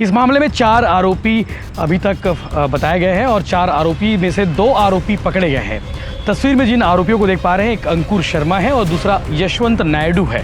इस मामले में 4 आरोपी अभी तक बताए गए हैं और 4 आरोपी में से 2 आरोपी पकड़े गए हैं। तस्वीर में जिन आरोपियों को देख पा रहे हैं, एक अंकुर शर्मा है और दूसरा यशवंत नायडू है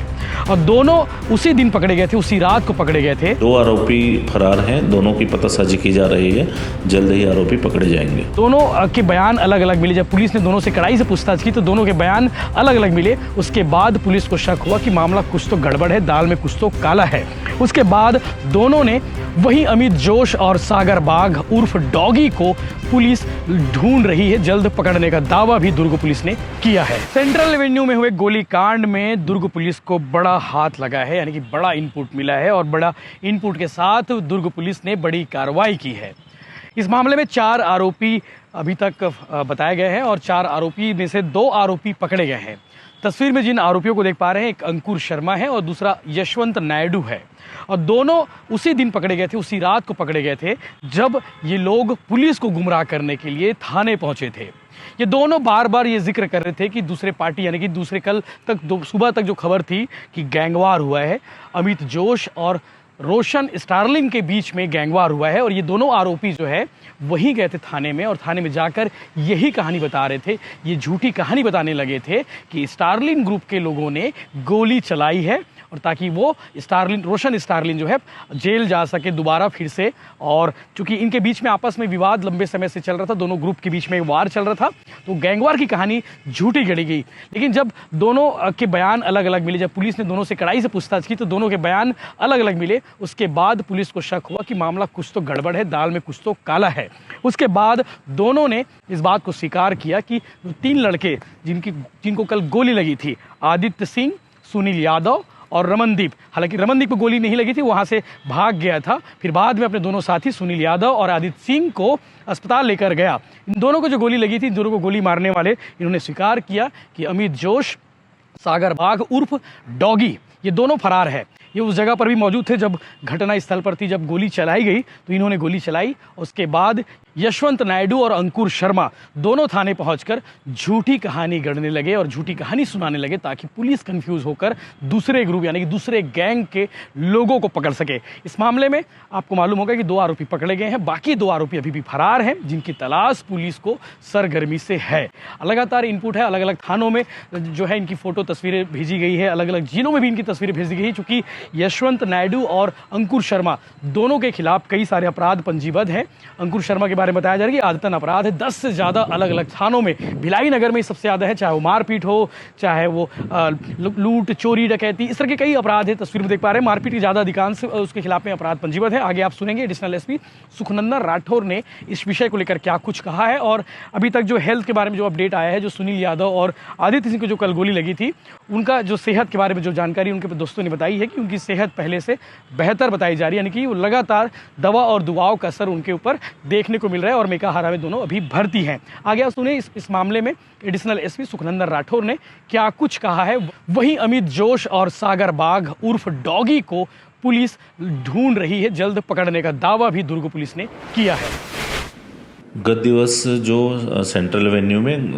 और दोनों उसी दिन पकड़े गए थे, उसी रात को पकड़े गए थे। 2 आरोपी फरार हैं, दोनों की पतासाजी की जा रही है, जल्द ही आरोपी पकड़े जाएंगे। दोनों के बयान अलग अलग मिले। जब पुलिस ने दोनों से कड़ाई से पूछताछ की तो दोनों के बयान अलग अलग मिले। उसके बाद पुलिस को शक हुआ कि मामला कुछ तो गड़बड़ है, दाल में कुछ तो काला है। उसके बाद दोनों ने वही अमित जोश और सागर बाघ उर्फ डॉगी को पुलिस ढूंढ रही है। जल्द पकड़ने का दावा भी दुर्ग पुलिस ने किया है। सेंट्रल एवेन्यू में हुए गोलीकांड में दुर्ग पुलिस को बड़ा हाथ लगा है, यानी कि बड़ा इनपुट मिला है और बड़ा इनपुट के साथ दुर्ग पुलिस ने बड़ी कार्रवाई की है। इस मामले में 4 आरोपी अभी तक बताए गए हैं और 4 आरोपी में से 2 आरोपी पकड़े गए हैं। तस्वीर में जिन आरोपियों को देख पा रहे हैं, एक अंकुर शर्मा है और दूसरा यशवंत नायडू है और दोनों उसी दिन पकड़े गए थे, उसी रात को पकड़े गए थे जब ये लोग पुलिस को गुमराह करने के लिए थाने पहुंचे थे। ये दोनों बार बार ये जिक्र कर रहे थे कि दूसरे पार्टी यानी कि दूसरे कल तक सुबह तक जो खबर थी कि गैंगवार हुआ है, अमित जोश और रोशन स्टारलिंग के बीच में गैंगवार हुआ है और ये दोनों आरोपी जो है वहीं गए थे थाने में और थाने में जाकर यही कहानी बता रहे थे। ये झूठी कहानी बताने लगे थे कि स्टारलिंग ग्रुप के लोगों ने गोली चलाई है और ताकि वो रोशन स्टारलिंग जो है जेल जा सके दोबारा फिर से। और चूंकि इनके बीच में आपस में विवाद लंबे समय से चल रहा था, दोनों ग्रुप के बीच में वार चल रहा था, तो गैंगवार की कहानी झूठी गढ़ी गई। लेकिन जब दोनों के बयान अलग अलग मिले, जब पुलिस ने दोनों से कड़ाई से पूछताछ की तो दोनों के बयान अलग अलग मिले। उसके बाद पुलिस को शक हुआ कि मामला कुछ तो गड़बड़ है, दाल में कुछ तो काला है। उसके बाद दोनों ने इस बात को स्वीकार किया कि 3 लड़के जिनको कल गोली लगी थी, आदित्य सिंह, सुनील यादव और रमनदीप, हालांकि रमनदीप को गोली नहीं लगी थी, वहां से भाग गया था। फिर बाद में अपने दोनों साथी सुनील यादव और आदित्य सिंह को अस्पताल लेकर गया। इन दोनों को जो गोली लगी थी, इन दोनों को गोली मारने वाले इन्होंने स्वीकार किया कि अमित जोश, सागर बाघ उर्फ डॉगी, ये दोनों फरार है। ये उस जगह पर भी मौजूद थे जब घटना स्थल पर थी, जब गोली चलाई गई तो इन्होंने गोली चलाई। उसके बाद यशवंत नायडू और अंकुर शर्मा दोनों थाने पहुंचकर झूठी कहानी गढ़ने लगे और झूठी कहानी सुनाने लगे ताकि पुलिस कंफ्यूज होकर दूसरे ग्रुप यानी कि दूसरे गैंग के लोगों को पकड़ सके। इस मामले में आपको मालूम होगा कि 2 आरोपी पकड़े गए हैं, बाकी 2 आरोपी अभी भी फरार हैं, जिनकी तलाश पुलिस को सरगर्मी से है। लगातार इनपुट है, अलग अलग थानों में जो है इनकी फोटो तस्वीरें भेजी गई है, अलग अलग जिलों में भी इनकी तस्वीरें भेजी गई है। चूंकि यशवंत नायडू और अंकुर शर्मा दोनों के खिलाफ कई सारे अपराध पंजीबद्ध हैं। अंकुर शर्मा के बारे में बताया जा रहा है कि आदतन अपराध है 10 से ज़्यादा अलग अलग थानों में, भिलाई नगर में सबसे ज़्यादा है, चाहे वो मारपीट हो, चाहे वो लूट, चोरी, डकैती, इस तरह के कई अपराध है। तस्वीर में देख पा रहे हैं, मारपीट की ज़्यादा अधिकांश उसके खिलाफ में अपराध पंजीबद्ध है। आगे आप सुनेंगे एडिशनल एसपी सुखनंदन राठौर ने इस विषय को लेकर क्या कुछ कहा है और अभी तक जो हेल्थ के बारे में जो अपडेट आया है, जो सुनील यादव और आदित्य सिंह को जो कल गोली लगी थी, उनका जो सेहत के बारे में जो जानकारी उनके दोस्तों ने बताई है कि उनकी सेहत पहले से बेहतर बताई जा रही है, यानी कि वो लगातार दवा और दुआओं का असर उनके ऊपर देखने को मिल रहा है और मेकाहारा में दोनों अभी भर्ती हैं। आगे आप सुने इस मामले में एडिशनल एसपी सुखनंदन राठौर ने क्या कुछ कहा है। वहीं अमित जोश और सागर बाघ उर्फ डॉगी को पुलिस ढूंढ रही है, जल्द पकड़ने का दावा भी दुर्ग पुलिस ने किया है। गत दिवस जो सेंट्रल एवेन्यू में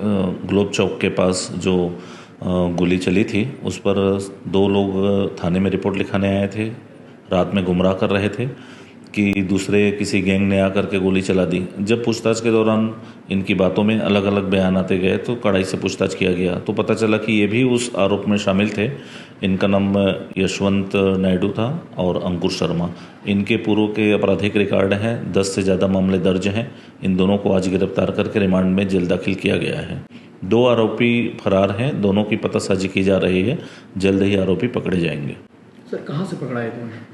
ग्लोब चौक के पास जो गोली चली थी, उस पर 2 लोग थाने में रिपोर्ट लिखाने आए थे। रात में गुमराह कर रहे थे कि दूसरे किसी गैंग ने आकर के गोली चला दी। जब पूछताछ के दौरान इनकी बातों में अलग अलग बयान आते गए तो कड़ाई से पूछताछ किया गया तो पता चला कि ये भी उस आरोप में शामिल थे। इनका नाम यशवंत नायडू था और अंकुर शर्मा। इनके पूर्व के आपराधिक रिकॉर्ड हैं, 10 से ज़्यादा मामले दर्ज हैं। इन दोनों को आज गिरफ्तार करके रिमांड में जेल दाखिल किया गया है। 2 आरोपी फरार हैं, दोनों की पतासाजी की जा रही है, जल्द ही आरोपी पकड़े जाएंगे। सर, कहाँ से पकड़ा है तुमने?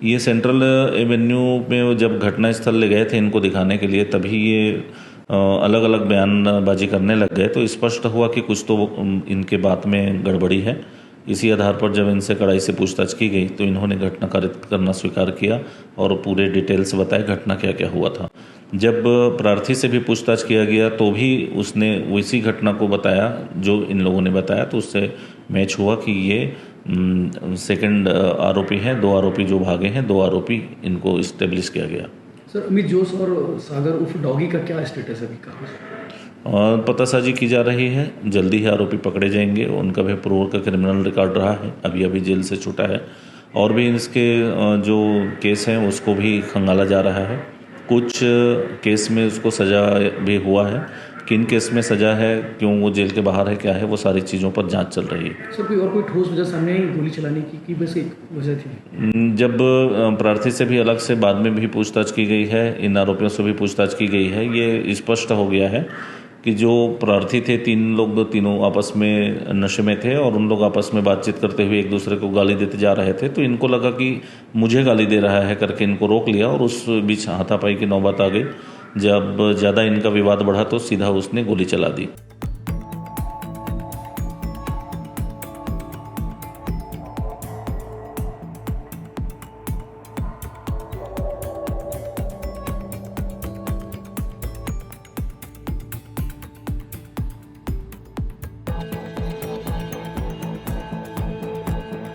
ये सेंट्रल एवेन्यू में जब घटना स्थल ले गए थे इनको दिखाने के लिए, तभी ये अलग अलग बयानबाजी करने लग गए तो स्पष्ट हुआ कि कुछ तो इनके बात में गड़बड़ी है। इसी आधार पर जब इनसे कड़ाई से पूछताछ की गई तो इन्होंने घटना कारित करना स्वीकार किया और पूरे डिटेल्स बताए घटना क्या क्या हुआ था। जब प्रार्थी से भी पूछताछ किया गया तो भी उसने उसी घटना को बताया जो इन लोगों ने बताया, तो उससे मैच हुआ कि ये सेकंड आरोपी हैं। 2 आरोपी जो भागे हैं, 2 आरोपी इनको इस्टेब्लिश किया गया। सर, अमित जोश और सागर उर्फ डॉगी का क्या स्टेटस है अभी का? पतासाजी की जा रही है, जल्दी ही आरोपी पकड़े जाएंगे। उनका भी पूर्व का क्रिमिनल रिकॉर्ड रहा है, अभी जेल से छूटा है और भी इसके जो केस हैं उसको भी खंगाला जा रहा है। कुछ केस में उसको सज़ा भी हुआ है। किन केस में सज़ा है, क्यों वो जेल के बाहर है, क्या है, वो सारी चीज़ों पर जांच चल रही है। सर कोई ठोस वजह सामने आई गोली चलाने की बस एक वजह थी? जब प्रार्थी से भी अलग से बाद में भी पूछताछ की गई है, इन आरोपियों से भी पूछताछ की गई है, ये स्पष्ट हो गया है कि जो प्रार्थी थे तीनों आपस में नशे में थे और उन लोग आपस में बातचीत करते हुए एक दूसरे को गाली देते जा रहे थे। तो इनको लगा कि मुझे गाली दे रहा है करके इनको रोक लिया और उस बीच हाथापाई की नौबत आ गई। जब ज़्यादा इनका विवाद बढ़ा तो सीधा उसने गोली चला दी।